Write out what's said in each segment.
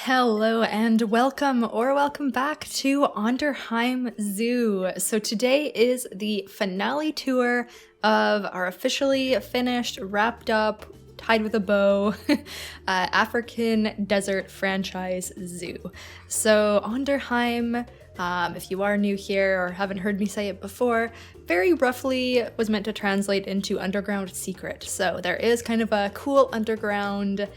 Hello and welcome or welcome back to Onderheim Zoo. So today is the finale tour of our officially finished, wrapped up, tied with a bow African desert franchise zoo. So Onderheim, if you are new here or haven't heard me say it before, very roughly was meant to translate into underground secret. So there is kind of a cool underground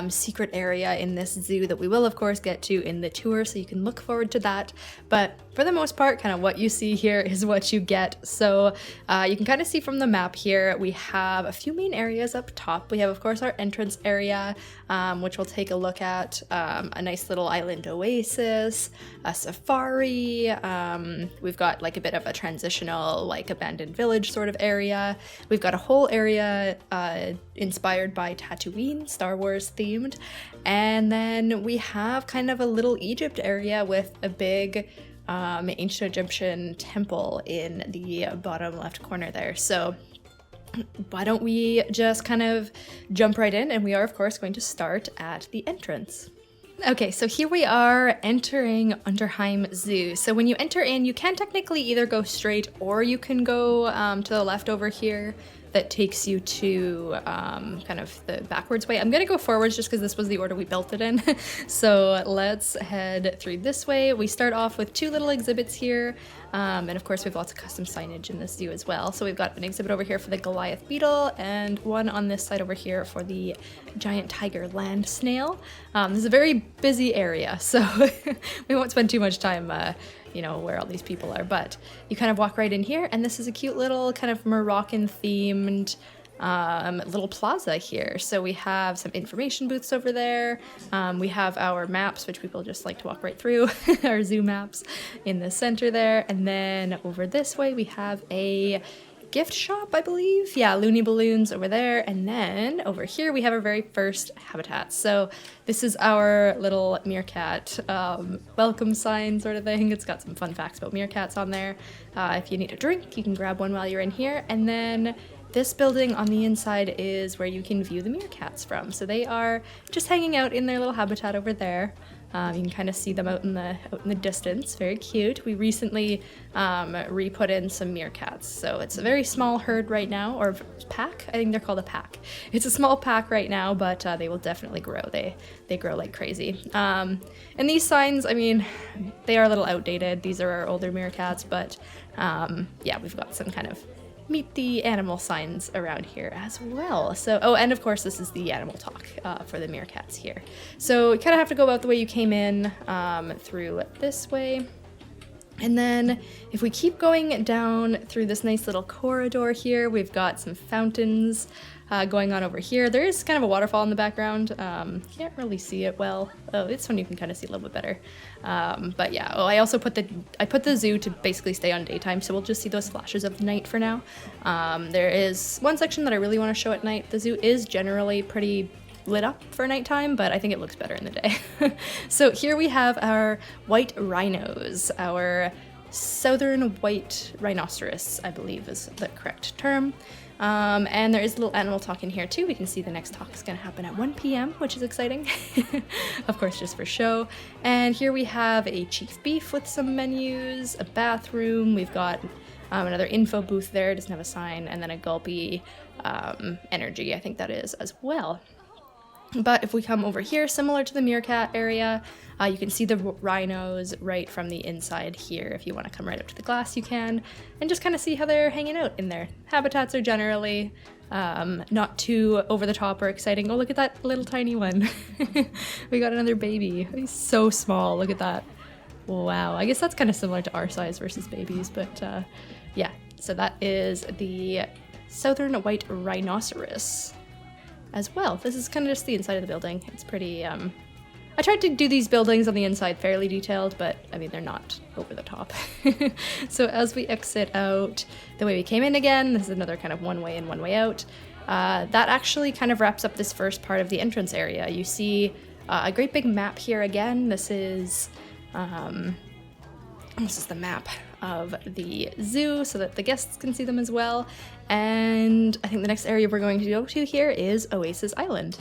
secret area in this zoo that we will of course get to in the tour, so you can look forward to that. But for the most part, kind of what you see here is what you get. So you can kind of see from the map here, we have a few main areas up top. We have of course our entrance area, which we'll take a look at, a nice little island oasis, a safari, we've got like a bit of a transitional like abandoned village sort of area. We've got a whole area inspired by Tatooine, Star Wars themed, and then we have kind of a little Egypt area with a big ancient Egyptian temple in the bottom left corner there. So why don't we just kind of jump right in, and we are of course going to start at the entrance. Okay, so here we are entering Onderheim Zoo. So when you enter in, you can technically either go straight or you can go to the left over here. That takes you to kind of the backwards way. I'm gonna go forwards just because this was the order we built it in. So let's head through this way. We start off with two little exhibits here. And of course we have lots of custom signage in this zoo as well. So we've got an exhibit over here for the Goliath beetle and one on this side over here for the giant tiger land snail. This is a very busy area, so we won't spend too much time where all these people are, but you kind of walk right in here, and this is a cute little kind of Moroccan themed little plaza here. So we have some information booths over there. We have our maps, which people just like to walk right through, our zoo maps in the center there. And then over this way, we have a gift shop, I believe. Yeah, Looney Balloons over there. And then over here, we have our very first habitat. So this is our little meerkat welcome sign sort of thing. It's got some fun facts about meerkats on there. If you need a drink, you can grab one while you're in here. And then this building on the inside is where you can view the meerkats from. So they are just hanging out in their little habitat over there. You can kind of see them out in the distance. Very cute. We recently re-put in some meerkats. So it's a very small herd right now, or pack. I think they're called a pack. It's a small pack right now, but they will definitely grow. They grow like crazy. And these signs, I mean, they are a little outdated. These are our older meerkats, but yeah, we've got some kind of meet the animal signs around here as well. So, oh, and of course this is the animal talk for the meerkats here. So you kind of have to go about the way you came in, through this way. And then if we keep going down through this nice little corridor here, we've got some fountains going on over here. There is kind of a waterfall in the background. Can't really see it well. Oh, this one you can kind of see a little bit better. But yeah, oh, I also put the zoo to basically stay on daytime, so we'll just see those flashes of the night for now. There is one section that I really want to show at night. The zoo is generally pretty lit up for nighttime, but I think it looks better in the day. So here we have our white rhinos, our southern white rhinoceros, I believe is the correct term. And there is a little animal talk in here too. We can see the next talk is going to happen at 1 p.m., which is exciting. Of course, just for show. And here we have a chief beef with some menus, a bathroom. We've got another info booth there. It doesn't have a sign. And then a Gulpy energy, I think that is as well. But if we come over here, similar to the meerkat area, you can see the rhinos right from the inside here. If you want to come right up to the glass, you can, and just kind of see how they're hanging out in there. Habitats are generally not too over the top or exciting. Oh, look at that little tiny one. We got another baby. He's so small. Look at that. Wow. I guess that's kind of similar to our size versus babies, but yeah. So that is the southern white rhinoceros as well. This is kind of just the inside of the building. It's pretty, I tried to do these buildings on the inside fairly detailed, but I mean, they're not over the top. So as we exit out the way we came in again, this is another kind of one way in, one way out. That actually kind of wraps up this first part of the entrance area. You see a great big map here again. This is the map of the zoo so that the guests can see them as well. And I think the next area we're going to go to here is Oasis Island.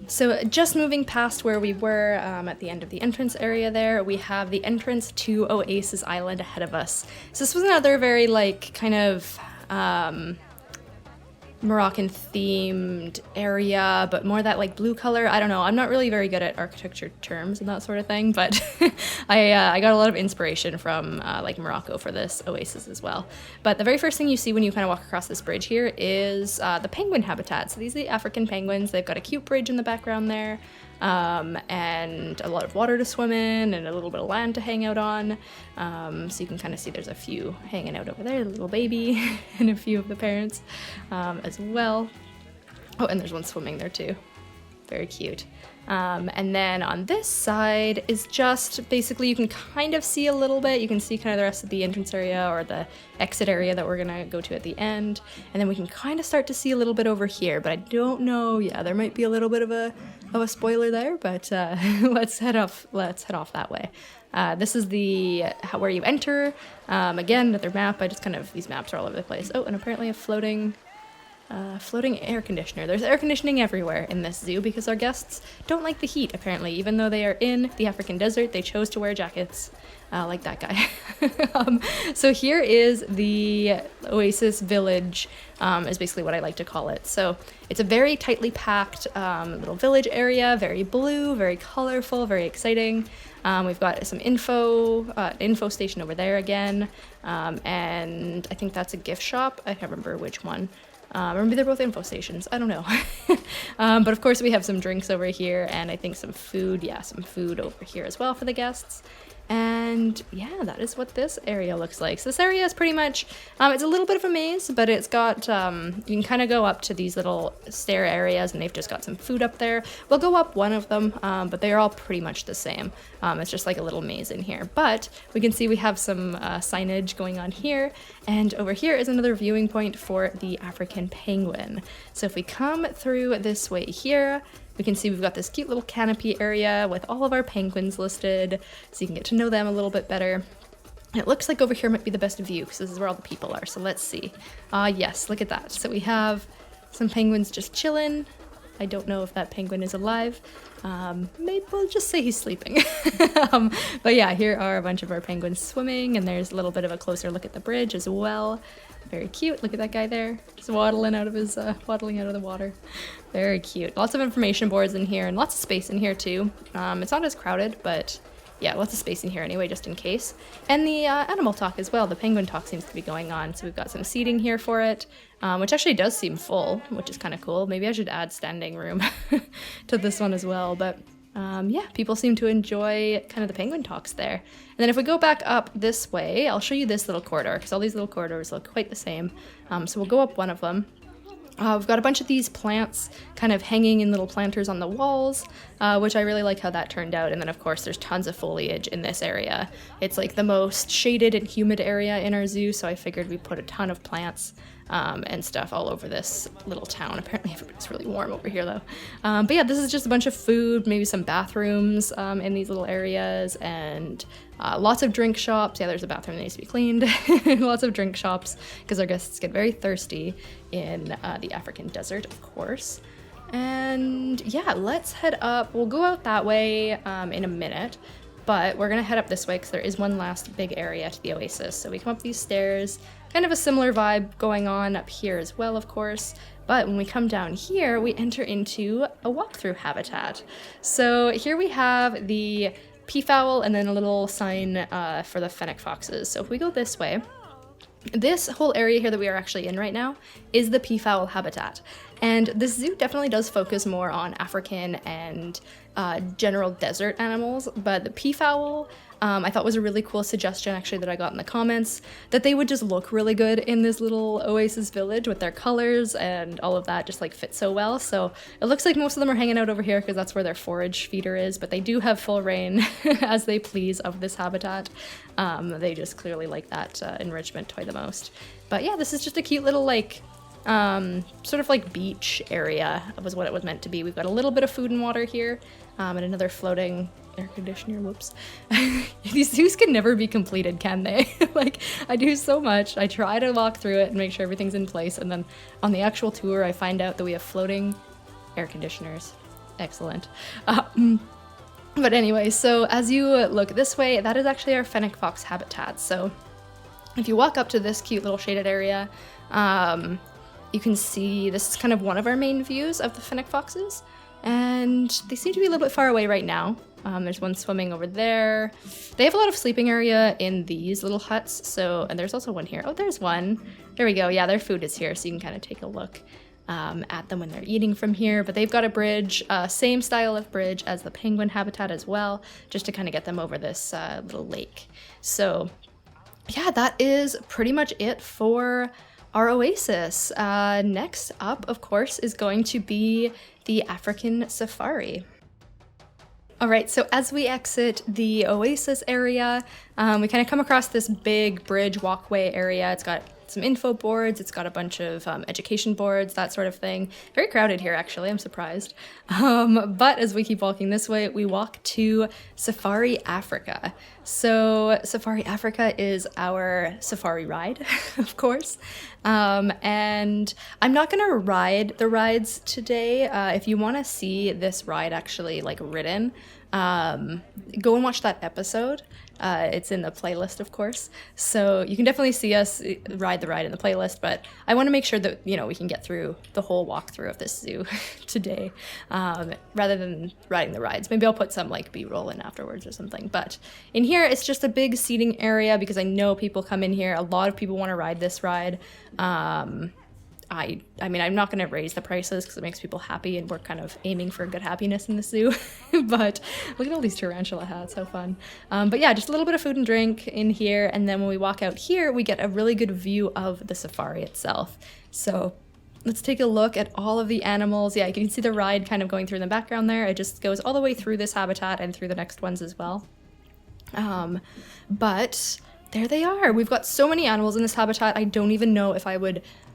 So just moving past where we were at the end of the entrance area there, we have the entrance to Oasis Island ahead of us. So this was another very like kind of Moroccan themed area, but more that like blue color. I don't know. I'm not really very good at architecture terms and that sort of thing, but I got a lot of inspiration from like Morocco for this oasis as well. But the very first thing you see when you kind of walk across this bridge here is the penguin habitat. So these are the African penguins. They've got a cute bridge in the background there. And a lot of water to swim in and a little bit of land to hang out on. So you can kind of see there's a few hanging out over there, a little baby and a few of the parents as well. Oh, and there's one swimming there too. Very cute. And then on this side is just basically you can kind of see a little bit. You can see kind of the rest of the entrance area or the exit area that we're gonna go to at the end. And then we can kind of start to see a little bit over here, but I don't know. Yeah, there might be a little bit of a spoiler there, but let's head off that way. This is where you enter. Again, another map. These maps are all over the place. Oh, and apparently a floating air conditioner. There's air conditioning everywhere in this zoo because our guests don't like the heat, apparently. Even though they are in the African desert, they chose to wear jackets like that guy. So here is the Oasis Village, is basically what I like to call it. So it's a very tightly packed little village area, very blue, very colorful, very exciting. We've got some info station over there again, and I think that's a gift shop. I can't remember which one. Or maybe they're both info stations. I don't know. But of course we have some drinks over here and I think some food. Yeah, some food over here as well for the guests. And yeah, that is what this area looks like. So this area is pretty much, it's a little bit of a maze, but it's got, you can kind of go up to these little stair areas and they've just got some food up there. We'll go up one of them, but they are all pretty much the same. It's just like a little maze in here. But we can see we have some signage going on here. And over here is another viewing point for the African penguin. So if we come through this way here, we can see we've got this cute little canopy area with all of our penguins listed, so you can get to know them a little bit better. And it looks like over here might be the best view, because this is where all the people are, so let's see. Yes, look at that. So we have some penguins just chilling. I don't know if that penguin is alive. Maybe we'll just say he's sleeping. But yeah, here are a bunch of our penguins swimming, and there's a little bit of a closer look at the bridge as well. Very cute. Look at that guy there. Just waddling out of the water. Very cute. Lots of information boards in here and lots of space in here too. It's not as crowded, but yeah, lots of space in here anyway, just in case. And the animal talk as well. The penguin talk seems to be going on. So we've got some seating here for it, which actually does seem full, which is kind of cool. Maybe I should add standing room to this one as well. But yeah, people seem to enjoy kind of the penguin talks there. And then if we go back up this way, I'll show you this little corridor, because all these little corridors look quite the same. So we'll go up one of them. We've got a bunch of these plants kind of hanging in little planters on the walls, which I really like how that turned out. And then of course there's tons of foliage in this area. It's like the most shaded and humid area in our zoo, so I figured we'd put a ton of plants and stuff all over this little town. Apparently it's really warm over here though. But yeah, this is just a bunch of food, maybe some bathrooms in these little areas, and lots of drink shops. Yeah, there's a bathroom that needs to be cleaned. Lots of drink shops, because our guests get very thirsty in the African desert, of course. And yeah, let's head up. We'll go out that way in a minute, but we're gonna head up this way because there is one last big area to the oasis. So we come up these stairs, kind of a similar vibe going on up here as well, of course. But when we come down here, we enter into a walkthrough habitat. So here we have the peafowl and then a little sign for the fennec foxes. So if we go this way, this whole area here that we are actually in right now is the peafowl habitat. And this zoo definitely does focus more on African and general desert animals, but the peafowl I thought was a really cool suggestion actually that I got in the comments, that they would just look really good in this little oasis village with their colors and all of that just like fit so well. So it looks like most of them are hanging out over here because that's where their forage feeder is, but they do have full reign as they please of this habitat. They just clearly like that enrichment toy the most. But yeah, this is just a cute little like sort of like beach area was what it was meant to be. We've got a little bit of food and water here, and another floating air conditioner. Whoops. These zoos can never be completed, can they? Like, I do so much. I try to walk through it and make sure everything's in place, and then on the actual tour I find out that we have floating air conditioners. Excellent. But anyway, so as you look this way, that is actually our fennec fox habitat. So if you walk up to this cute little shaded area, you can see this is kind of one of our main views of the fennec foxes, and they seem to be a little bit far away right now. There's one swimming over there. They have a lot of sleeping area in these little huts, and there's also one here. Oh, there's one. There we go. Yeah, their food is here, so you can kind of take a look at them when they're eating from here. But they've got a bridge, same style of bridge as the penguin habitat as well, just to kind of get them over this little lake. So yeah, that is pretty much it for our oasis. Next up, of course, is going to be the African safari. All right, so as we exit the oasis area, we kind of come across this big bridge walkway area. It's got some info boards, it's got a bunch of education boards, that sort of thing. Very crowded here, actually, I'm surprised. But as we keep walking this way, we walk to Safari Africa. So Safari Africa is our safari ride, of course. And I'm not gonna ride the rides today. If you wanna see this ride actually like ridden, go and watch that episode. It's in the playlist, of course, so you can definitely see us ride the ride in the playlist, but I want to make sure that, we can get through the whole walkthrough of this zoo today, rather than riding the rides. Maybe I'll put some like B-roll in afterwards or something, but in here it's just a big seating area because I know people come in here. A lot of people want to ride this ride. I mean, I'm not going to raise the prices because it makes people happy, and we're kind of aiming for good happiness in the zoo. But look at all these tarantula hats, how fun. But yeah, just a little bit of food and drink in here, and then when we walk out here, we get a really good view of the safari itself. So let's take a look at all of the animals. Yeah, you can see the ride kind of going through in the background there. It just goes all the way through this habitat and through the next ones as well. But there they are. We've got so many animals in this habitat. I don't even know if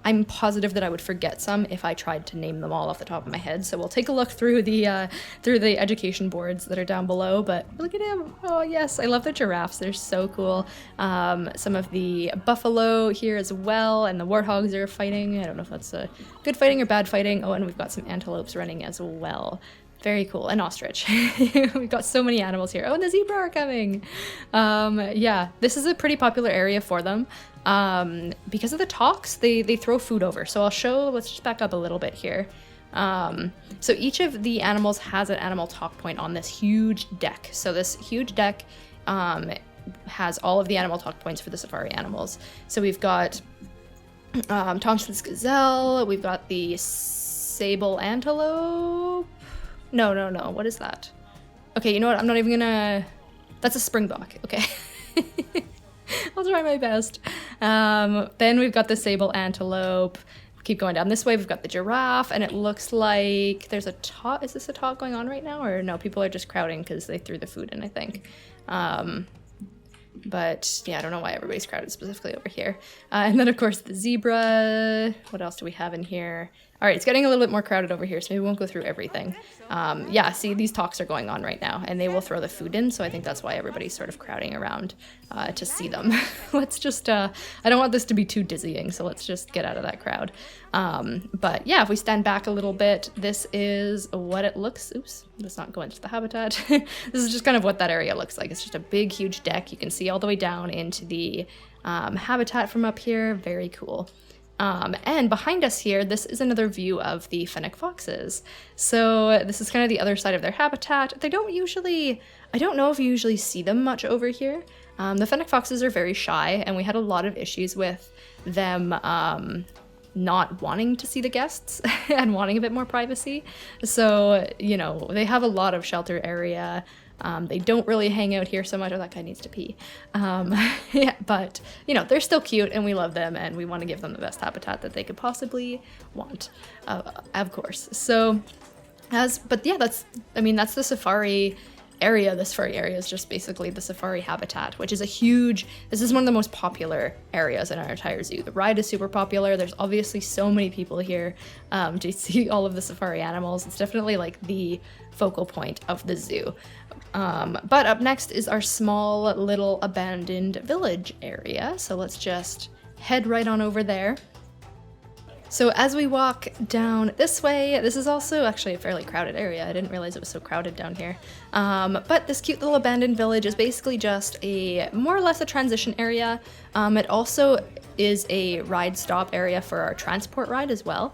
I'm positive that I would forget some if I tried to name them all off the top of my head. So we'll take a look through the education boards that are down below. But look at him. Oh yes, I love the giraffes. They're so cool. Some of the buffalo here as well, and the warthogs are fighting. I don't know if that's good fighting or bad fighting. Oh, and we've got some antelopes running as well. Very cool. An ostrich. We've got so many animals here. Oh, and the zebra are coming. Yeah, this is a pretty popular area for them. Because of the talks, they throw food over. So I'll show, let's just back up a little bit here. So each of the animals has an animal talk point on this huge deck. So this huge deck has all of the animal talk points for the safari animals. So we've got Thompson's gazelle, we've got the sable antelope. No, what is that? Okay, you know what, I'm not even gonna... That's a springbok, okay. I'll try my best. Then we've got the sable antelope. Keep going down this way, we've got the giraffe, and it looks like there's a talk. Is this a talk going on right now? Or no, people are just crowding because they threw the food in, I think. But yeah, I don't know why everybody's crowded specifically over here. And then of course the zebra. What else do we have in here? All right, it's getting a little bit more crowded over here, so maybe we won't go through everything. Yeah, see, these talks are going on right now, and they will throw the food in, so I think that's why everybody's sort of crowding around to see them. Let's just, I don't want this to be too dizzying, so let's just get out of that crowd. But yeah, if we stand back a little bit, this is what it looks, oops, let's not go into the habitat. This is just kind of what that area looks like. It's just a big, huge deck. You can see all the way down into the habitat from up here. Very cool. And behind us here, this is another view of the fennec foxes. So this is kind of the other side of their habitat. They don't usually, I don't know if you usually see them much over here. The fennec foxes are very shy, and we had a lot of issues with them not wanting to see the guests and wanting a bit more privacy. So, you know, they have a lot of shelter area. They don't really hang out here so much. Oh, that guy needs to pee. Yeah, but, you know, they're still cute, and we love them, and we want to give them the best habitat that they could possibly want, of course. So, but yeah, that's the safari area. The safari area is just basically the safari habitat, which is this is one of the most popular areas in our entire zoo. The ride is super popular. There's obviously so many people here to see all of the safari animals. It's definitely like the focal point of the zoo. But up next is our small little abandoned village area. So let's just head right on over there. So as we walk down this way, this is also actually a fairly crowded area. I didn't realize it was so crowded down here. But this cute little abandoned village is basically just a more or less a transition area. It also is a ride stop area for our transport ride as well.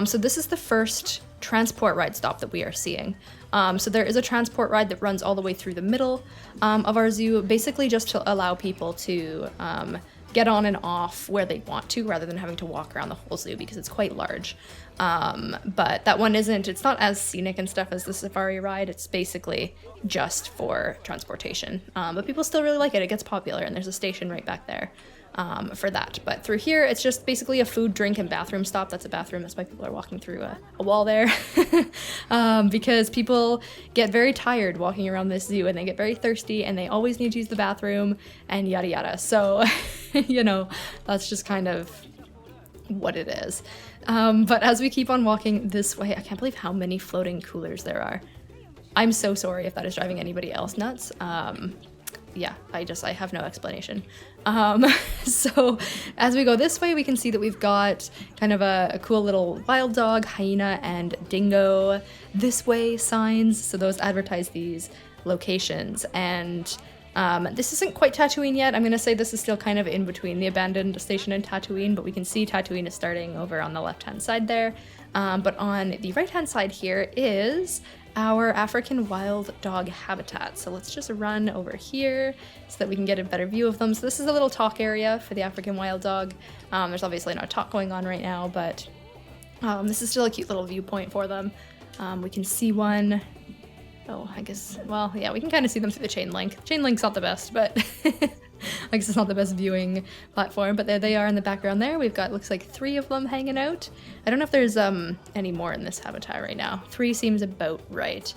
So this is the first transport ride stop that we are seeing. So there is a transport ride that runs all the way through the middle of our zoo, basically just to allow people to get on and off where they want to rather than having to walk around the whole zoo because it's quite large. But that one it's not as scenic and stuff as the safari ride. It's basically just for transportation. But people still really like it. It gets popular and there's a station right back there for that. But through here, it's just basically a food, drink, and bathroom stop. That's a bathroom. That's why people are walking through a wall there. Because people get very tired walking around this zoo and they get very thirsty and they always need to use the bathroom and yada yada. So, you know, that's just kind of what it is. But as we keep on walking this way, I can't believe how many floating coolers there are. I'm so sorry if that is driving anybody else nuts. Yeah, I have no explanation. So as we go this way, we can see that we've got kind of a cool little wild dog, hyena, and dingo this way signs. So those advertise these locations. And this isn't quite Tatooine yet. I'm going to say this is still kind of in between the abandoned station and Tatooine, but we can see Tatooine is starting over on the left-hand side there. But on the right-hand side here is our African wild dog habitat. So let's just run over here so that we can get a better view of them. So this is a little talk area for the African wild dog. There's obviously not a talk going on right now, but this is still a cute little viewpoint for them. We can see one. Oh, I guess, well, yeah, we can kind of see them through the chain link. Chain link's not the best, but I guess it's not the best viewing platform, but there they are in the background there. We've got, looks like 3 of them hanging out. I don't know if there's any more in this habitat right now. 3 seems about right.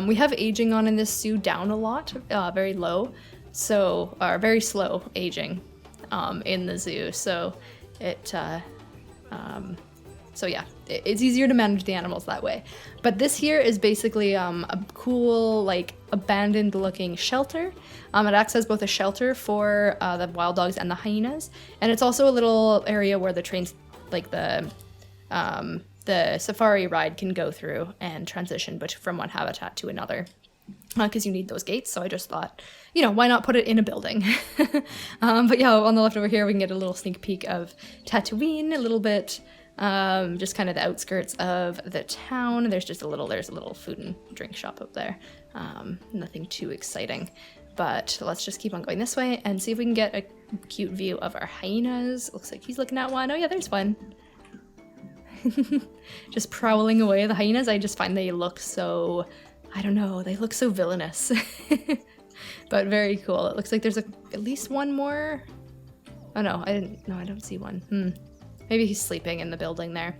We have aging on in this zoo down a lot, very low, so, or very slow aging in the zoo, so it, so yeah, it's easier to manage the animals that way. But this here is basically a cool, like, abandoned looking shelter. It acts as both a shelter for the wild dogs and the hyenas, and it's also a little area where the trains, like the safari ride can go through and transition but from one habitat to another. Because you need those gates, so I just thought, you know, why not put it in a building? But yeah, on the left over here we can get a little sneak peek of Tatooine, a little bit, just kind of the outskirts of the town. There's a little food and drink shop up there. Nothing too exciting, but let's just keep on going this way and see if we can get a cute view of our hyenas. Looks like he's looking at one. Oh yeah, there's one. Just prowling away. The hyenas, I just find they look so, I don't know, they look so villainous. But very cool. It looks like there's at least one more. Oh no, I don't see one. Maybe he's sleeping in the building there.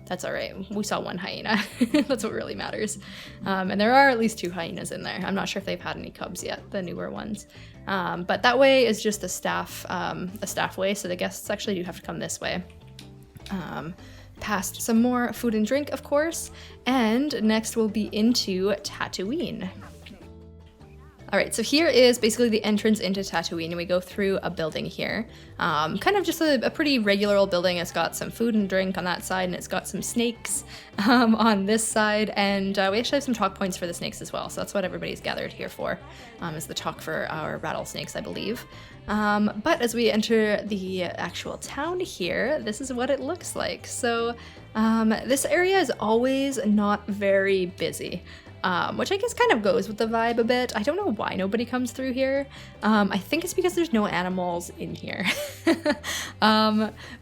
That's all right. We saw one hyena. That's what really matters. And there are at least 2 hyenas in there. I'm not sure if they've had any cubs yet, the newer ones. But that way is just a staff way, so the guests actually do have to come this way. Past some more food and drink, of course, and next we'll be into Tatooine. Alright, so here is basically the entrance into Tatooine, and we go through a building here. Kind of just a pretty regular old building. It's got some food and drink on that side, and it's got some snakes on this side, and we actually have some talk points for the snakes as well, so that's what everybody's gathered here for, is the talk for our rattlesnakes, I believe. But as we enter the actual town here, this is what it looks like. So this area is always not very busy. Which I guess kind of goes with the vibe a bit. I don't know why nobody comes through here. I think it's because there's no animals in here.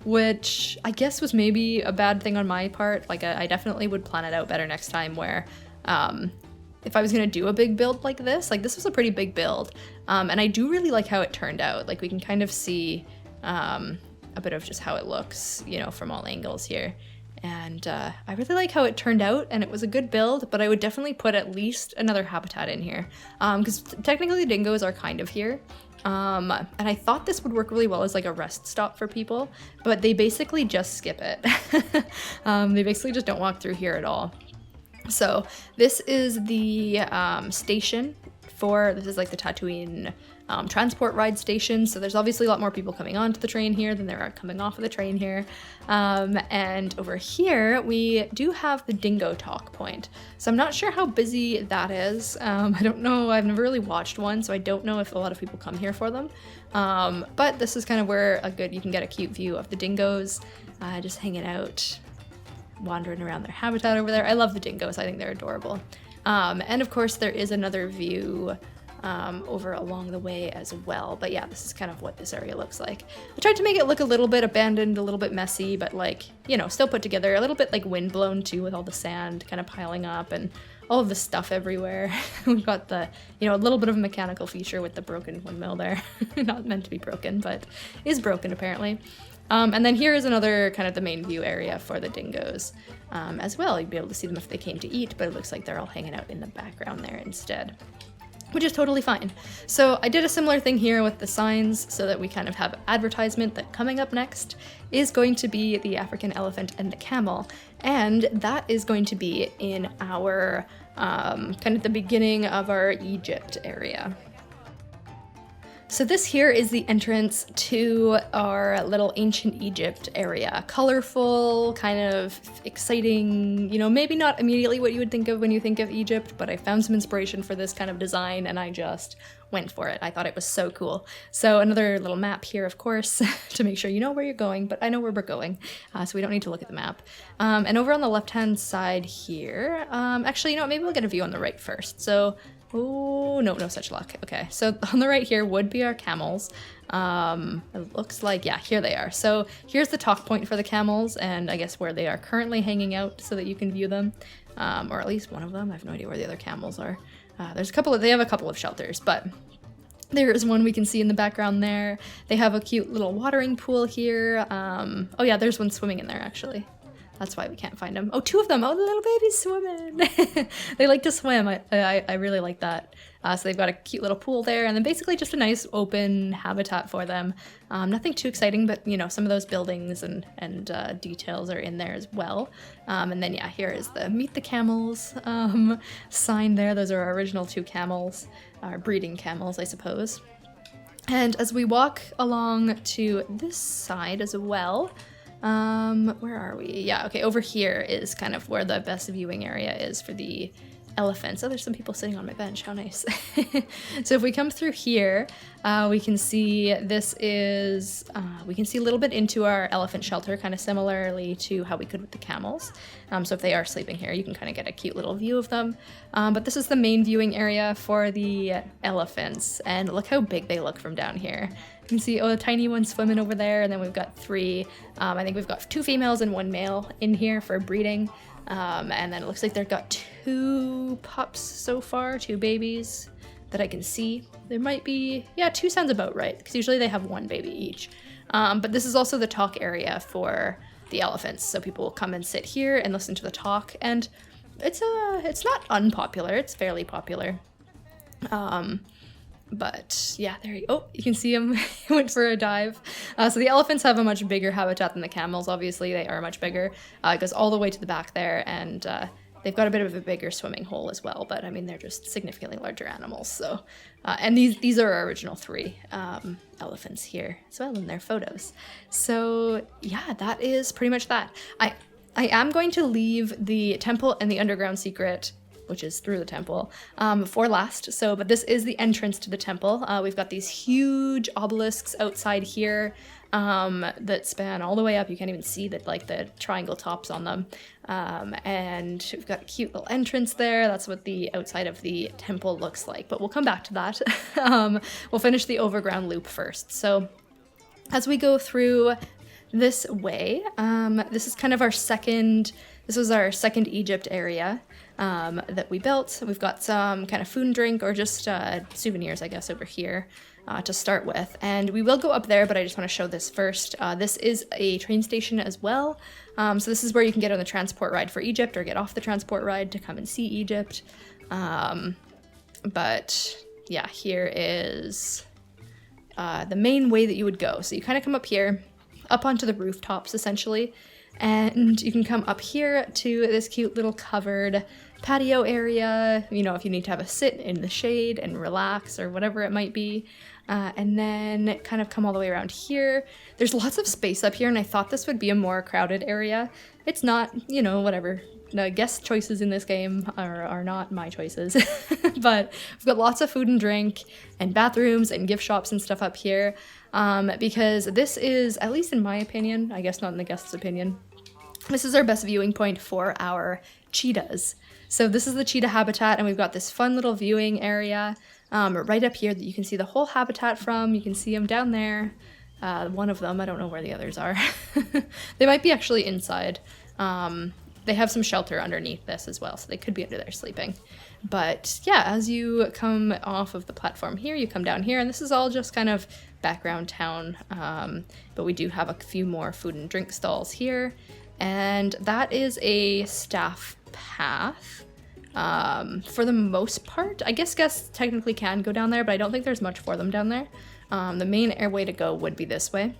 Which I guess was maybe a bad thing on my part. Like, I definitely would plan it out better next time where, if I was gonna do a big build like this was a pretty big build. And I do really like how it turned out. Like, we can kind of see a bit of just how it looks, you know, from all angles here. And I really like how it turned out, and it was a good build, but I would definitely put at least another habitat in here. Because technically the dingoes are kind of here. And I thought this would work really well as like a rest stop for people, but they basically just skip it. They basically just don't walk through here at all. So this is the station this is like the Tatooine transport ride station, so there's obviously a lot more people coming onto the train here than there are coming off of the train here. And over here we do have the Dingo Talk Point, so I'm not sure how busy that is. I don't know, I've never really watched one, so I don't know if a lot of people come here for them. But this is kind of where you can get a cute view of the dingoes just hanging out, wandering around their habitat over there. I love the dingoes, I think they're adorable. And of course there is another view over along the way as well. But yeah, this is kind of what this area looks like. I tried to make it look a little bit abandoned, a little bit messy, but like, you know, still put together, a little bit like windblown too, with all the sand kind of piling up and all of the stuff everywhere. We've got the, you know, a little bit of a mechanical feature with the broken windmill there. Not meant to be broken, but is broken apparently. And then here is another kind of the main view area for the dingoes as well. You'd be able to see them if they came to eat, but it looks like they're all hanging out in the background there instead, which is totally fine. So I did a similar thing here with the signs so that we kind of have advertisement that coming up next is going to be the African elephant and the camel, and that is going to be in our kind of the beginning of our Egypt area. So this here is the entrance to our little ancient Egypt area. Colorful, kind of exciting, you know, maybe not immediately what you would think of when you think of Egypt, but I found some inspiration for this kind of design and I just went for it. I thought it was so cool. So another little map here, of course, to make sure you know where you're going, but I know where we're going, so we don't need to look at the map. And over on the left-hand side here, actually, you know what, maybe we'll get a view on the right first. So oh, no such luck. Okay, so on the right here would be our camels. It looks like, yeah, here they are. So here's the talk point for the camels, and I guess where they are currently hanging out so that you can view them, or at least one of them. I have no idea where the other camels are. They have a couple of shelters, but there is one we can see in the background there. They have a cute little watering pool here. Oh yeah, there's one swimming in there actually. That's why we can't find them. Oh, two of them. Oh, the little baby's swimming. They like to swim. I really like that. So they've got a cute little pool there, and then basically just a nice open habitat for them. Nothing too exciting, but you know, some of those buildings and details are in there as well. And then yeah, here is the Meet the Camels sign there. Those are our original two camels, our breeding camels, I suppose. And as we walk along to this side as well, where are we? Yeah, okay, over here is kind of where the best viewing area is for the elephants. Oh, there's some people sitting on my bench, how nice. So if we come through here, we can see this is, we can see a little bit into our elephant shelter, kind of similarly to how we could with the camels. So if they are sleeping here, you can kind of get a cute little view of them. But this is the main viewing area for the elephants, and look how big they look from down here. You can see, oh, a tiny one swimming over there, and then we've got three. I think we've got two females and one male in here for breeding. And then it looks like they've got two pups so far, two babies that I can see. There might be, yeah, two sounds about right, because usually they have one baby each. But this is also the talk area for the elephants, so people will come and sit here and listen to the talk, and it's not unpopular, it's fairly popular. But yeah, there you go. Oh, you can see him. He went for a dive. So the elephants have a much bigger habitat than the camels, obviously. They are much bigger. It goes all the way to the back there, and they've got a bit of a bigger swimming hole as well, but I mean, they're just significantly larger animals. So, and these are our original three elephants here as well in their photos. So yeah, that is pretty much that. I am going to leave the temple and the underground secret, which is through the temple, for last. So, but this is the entrance to the temple. We've got these huge obelisks outside here that span all the way up. You can't even see that, like, the triangle tops on them. And we've got a cute little entrance there. That's what the outside of the temple looks like, but we'll come back to that. We'll finish the overground loop first. So as we go through this way, this is kind of this was our second Egypt area that we built. We've got some kind of food and drink, or just souvenirs, I guess, over here to start with. And we will go up there, but I just want to show this first. This is a train station as well. So this is where you can get on the transport ride for Egypt, or get off the transport ride to come and see Egypt. But yeah, here is the main way that you would go. So you kind of come up here, up onto the rooftops, essentially. And you can come up here to this cute little covered patio area, you know, if you need to have a sit in the shade and relax or whatever it might be. And then kind of come all the way around here. There's lots of space up here, and I thought this would be a more crowded area. It's not, you know, whatever. The guest choices in this game are not my choices. But we've got lots of food and drink and bathrooms and gift shops and stuff up here. Because this is, at least in my opinion, I guess not in the guest's opinion, this is our best viewing point for our cheetahs. So this is the cheetah habitat, and we've got this fun little viewing area right up here that you can see the whole habitat from. You can see them down there. One of them, I don't know where the others are. They might be actually inside. They have some shelter underneath this as well, so they could be under there sleeping. But yeah, as you come off of the platform here, you come down here, and this is all just kind of background town. But we do have a few more food and drink stalls here. And that is a staff path. For the most part, I guess guests technically can go down there, but I don't think there's much for them down there. The main way to go would be this way.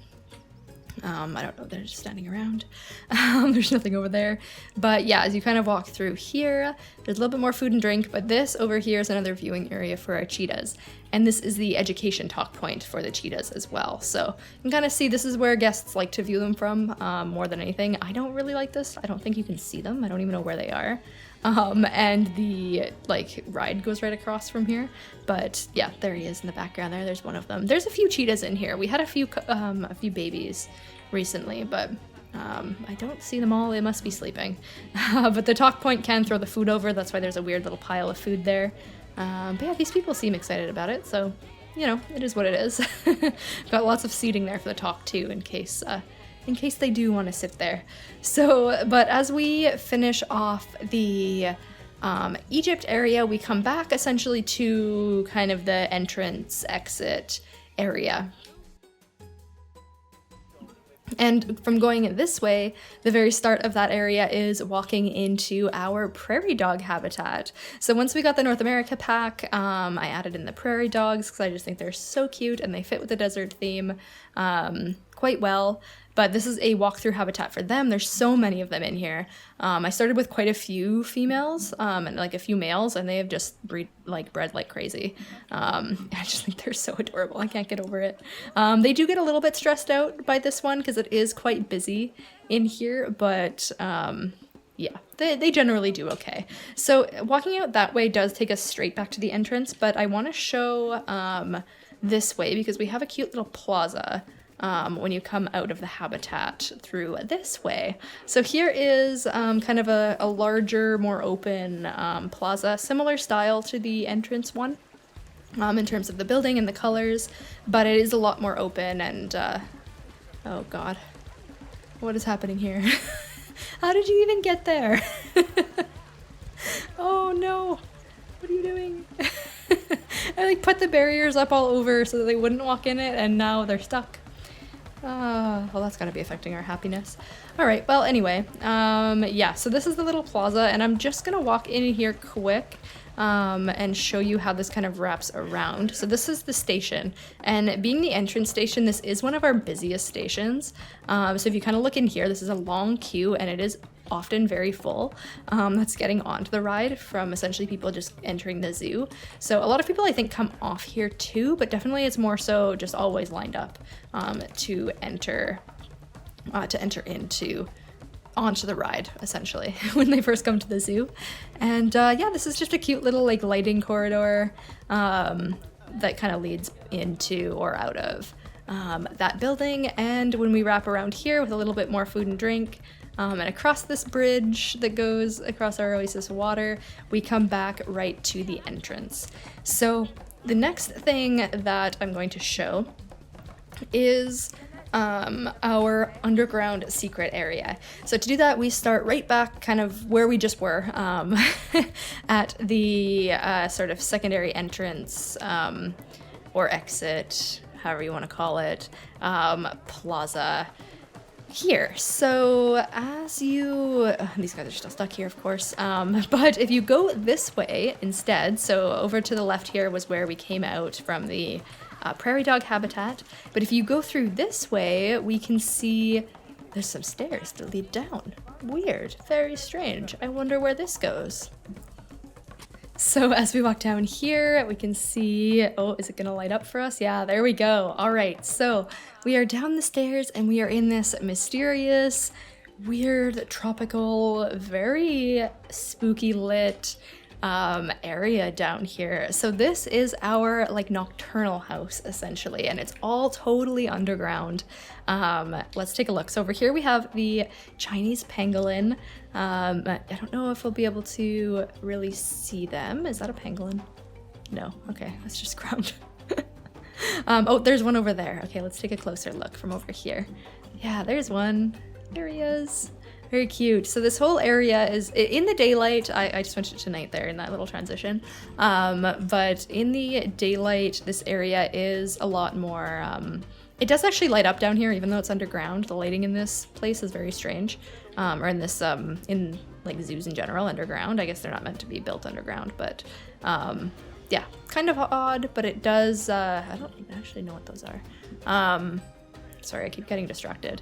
I don't know, they're just standing around. There's nothing over there. But yeah, as you kind of walk through here, there's a little bit more food and drink, but this over here is another viewing area for our cheetahs. And this is the education talk point for the cheetahs as well. So you can kind of see this is where guests like to view them from more than anything. I don't really like this. I don't think you can see them. I don't even know where they are. And the like ride goes right across from here, but yeah, there he is in the background there. There's one of them. There's a few cheetahs in here. We had a few babies recently, but I don't see them all. They must be sleeping. But the talk point can throw the food over. That's why there's a weird little pile of food there. But yeah, these people seem excited about it, so you know, it is what it is. Got lots of seating there for the talk too, in case they do want to sit there. So, but as we finish off the Egypt area, we come back essentially to kind of the entrance exit area. And from going this way, the very start of that area is walking into our prairie dog habitat. So once we got the North America pack, I added in the prairie dogs because I just think they're so cute and they fit with the desert theme quite well. But this is a walkthrough habitat for them. There's so many of them in here. I started with quite a few females and like a few males, and they have just bred like crazy. I just think they're so adorable. I can't get over it. They do get a little bit stressed out by this one because it is quite busy in here, but yeah, they generally do okay. So walking out that way does take us straight back to the entrance, but I want to show this way because we have a cute little plaza when you come out of the habitat through this way. So here is kind of a larger, more open plaza, similar style to the entrance one in terms of the building and the colors, but it is a lot more open and, oh god, what is happening here? How did you even get there? Oh no, what are you doing? I like put the barriers up all over so that they wouldn't walk in it, and now they're stuck. Well, that's gotta be affecting our happiness. All right, well, anyway, yeah, so this is the little plaza, and I'm just gonna walk in here quick and show you how this kind of wraps around. So this is the station, and being the entrance station, this is one of our busiest stations. So if you kind of look in here, this is a long queue, and it is often very full. That's getting onto the ride from essentially people just entering the zoo. So a lot of people I think come off here too, but definitely it's more so just always lined up to enter onto the ride essentially when they first come to the zoo. And yeah, this is just a cute little like lighting corridor that kind of leads into or out of that building. And when we wrap around here with a little bit more food and drink, and across this bridge that goes across our Oasis water, we come back right to the entrance. So the next thing that I'm going to show is our underground secret area. So to do that, we start right back kind of where we just were at the sort of secondary entrance or exit, however you want to call it, plaza here. So as you, these guys are still stuck here, of course, but if you go this way instead, so over to the left here was where we came out from the prairie dog habitat, but if you go through this way, we can see there's some stairs that lead down. Weird, very strange. I wonder where this goes. So as we walk down here, we can see, oh, is it gonna light up for us? Yeah, there we go. All right, so we are down the stairs and we are in this mysterious, weird, tropical, very spooky lit area down here. So this is our like nocturnal house essentially, and it's all totally underground. Let's take a look. So over here we have the Chinese pangolin. I don't know if we'll be able to really see them. Is that a pangolin? No. Okay, that's just ground. Oh, there's one over there. Okay, let's take a closer look from over here. Yeah, there's one. There he is. Very cute. So this whole area is in the daylight. I just went to night there in that little transition. But in the daylight, this area is a lot more. It does actually light up down here, even though it's underground. The lighting in this place is very strange. Or in this, in like zoos in general, underground. I guess they're not meant to be built underground, but yeah, kind of odd. But it does. I don't actually know what those are. Sorry, I keep getting distracted.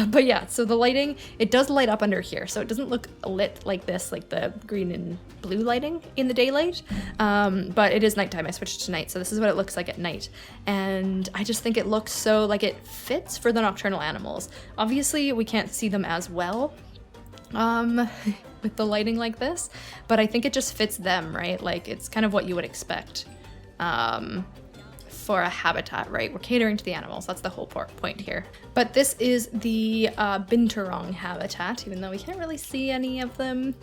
But yeah, so the lighting, it does light up under here, so it doesn't look lit like this, like the green and blue lighting in the daylight, but it is nighttime. I switched to night, so this is what it looks like at night, and I just think it looks so, like, it fits for the nocturnal animals. Obviously, we can't see them as well with the lighting like this, but I think it just fits them, right? Like, it's kind of what you would expect for a habitat, right? We're catering to the animals. That's the whole point here. But this is the binturong habitat, even though we can't really see any of them.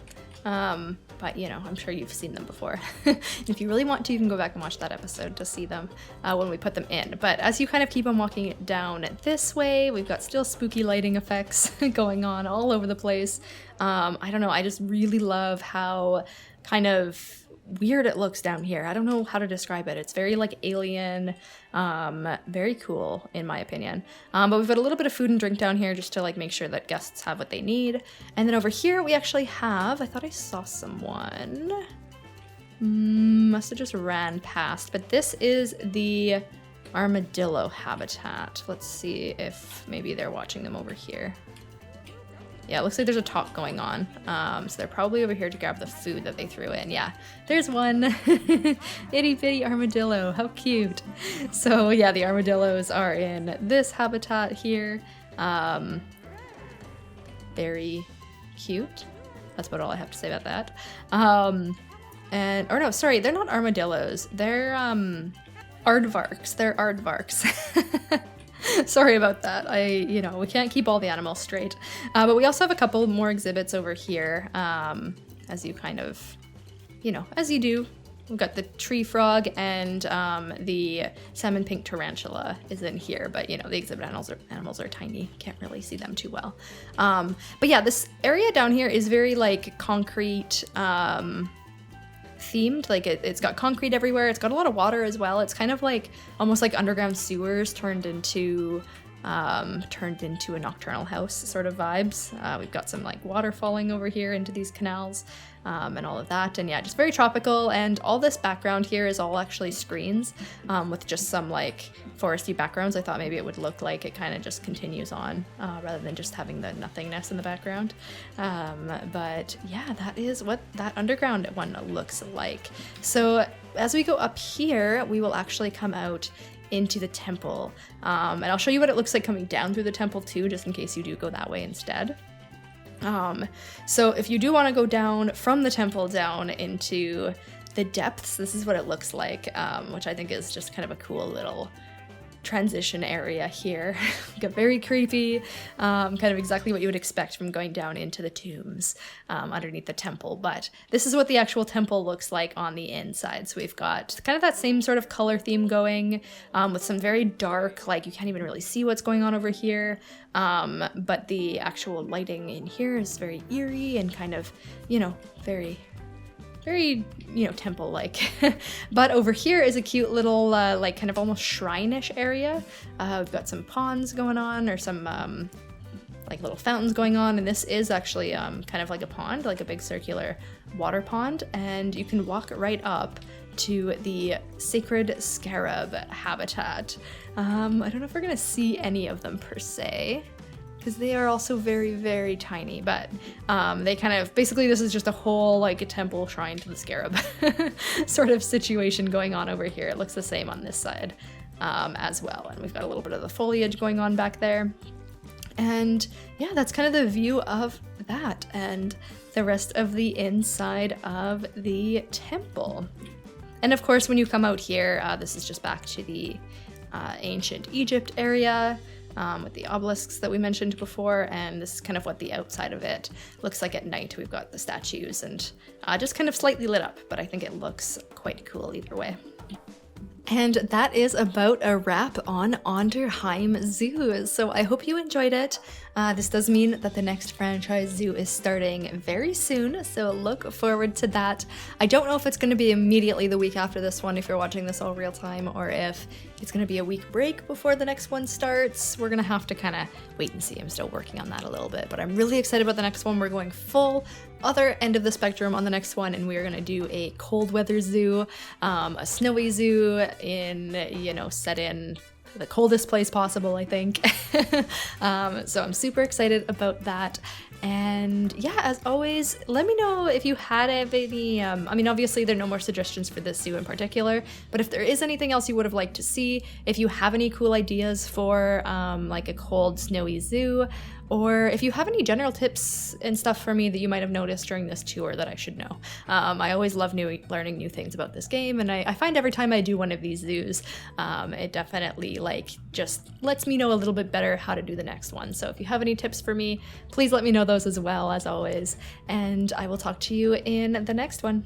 But you know, I'm sure you've seen them before. If you really want to, you can go back and watch that episode to see them when we put them in. But as you kind of keep on walking down this way, we've got still spooky lighting effects going on all over the place. I don't know, I just really love how kind of weird it looks down here. I don't know how to describe it. It's very like alien, very cool in my opinion. But we've got a little bit of food and drink down here just to like make sure that guests have what they need. And then over here we actually have, I thought I saw someone. Must have just ran past, but this is the armadillo habitat. Let's see if maybe they're watching them over here. Yeah, it looks like there's a talk going on. So they're probably over here to grab the food that they threw in. Yeah, there's one itty bitty armadillo. How cute. So yeah, the armadillos are in this habitat here. Very cute. That's about all I have to say about that. Or no, sorry, they're not armadillos. They're aardvarks. They're aardvarks. Sorry about that. We can't keep all the animals straight. But we also have a couple more exhibits over here, as you kind of, as you do. We've got the tree frog and the salmon pink tarantula is in here, but the exhibit animals are tiny. Can't really see them too well. But yeah, this area down here is very like concrete themed. Like it's got concrete everywhere. It's got a lot of water as well. It's kind of like almost like underground sewers turned into a nocturnal house sort of vibes. We've got some like water falling over here into these canals and all of that. And yeah, just very tropical. And all this background here is all actually screens with just some like foresty backgrounds. I thought maybe it would look like it kind of just continues on rather than just having the nothingness in the background. But yeah, that is what that underground one looks like. So as we go up here, we will actually come out into the temple. And I'll show you what it looks like coming down through the temple too, just in case you do go that way instead. So if you do want to go down from the temple down into the depths, this is what it looks like, which I think is just kind of a cool little transition area here. Got very creepy, kind of exactly what you would expect from going down into the tombs underneath the temple. But this is what the actual temple looks like on the inside. So we've got kind of that same sort of color theme going with some very dark, like you can't even really see what's going on over here. But the actual lighting in here is very eerie and kind of, very temple-like. But over here is a cute little, like kind of almost shrine-ish area. We've got some ponds going on, or some like little fountains going on, and this is actually kind of like a pond, like a big circular water pond, and you can walk right up to the sacred scarab habitat. I don't know if we're gonna see any of them per se. because they are also very, very tiny, but they kind of, basically this is just a whole like a temple shrine to the scarab sort of situation going on over here. It looks the same on this side as well, and we've got a little bit of the foliage going on back there. And yeah, that's kind of the view of that and the rest of the inside of the temple. And of course, when you come out here, this is just back to the ancient Egypt area with the obelisks that we mentioned before, and this is kind of what the outside of it looks like at night. We've got the statues and just kind of slightly lit up, but I think it looks quite cool either way. And that is about a wrap on Onderheim Zoo. So I hope you enjoyed it. This does mean that the next franchise zoo is starting very soon, so look forward to that. I don't know if it's going to be immediately the week after this one if you're watching this all real time, or if it's going to be a week break before the next one starts. We're going to have to kind of wait and see. I'm still working on that a little bit, but I'm really excited about the next one. We're going full other end of the spectrum on the next one, and we're going to do a cold weather zoo, a snowy zoo in, you know, set in the coldest place possible, I think. So I'm super excited about that. And yeah, as always, let me know if you had any, I mean, obviously there are no more suggestions for this zoo in particular, but if there is anything else you would have liked to see, if you have any cool ideas for like a cold, snowy zoo, or if you have any general tips and stuff for me that you might have noticed during this tour that I should know. I always love learning new things about this game, and I find every time I do one of these zoos, it definitely like just lets me know a little bit better how to do the next one. So if you have any tips for me, please let me know those as well, as always, and I will talk to you in the next one.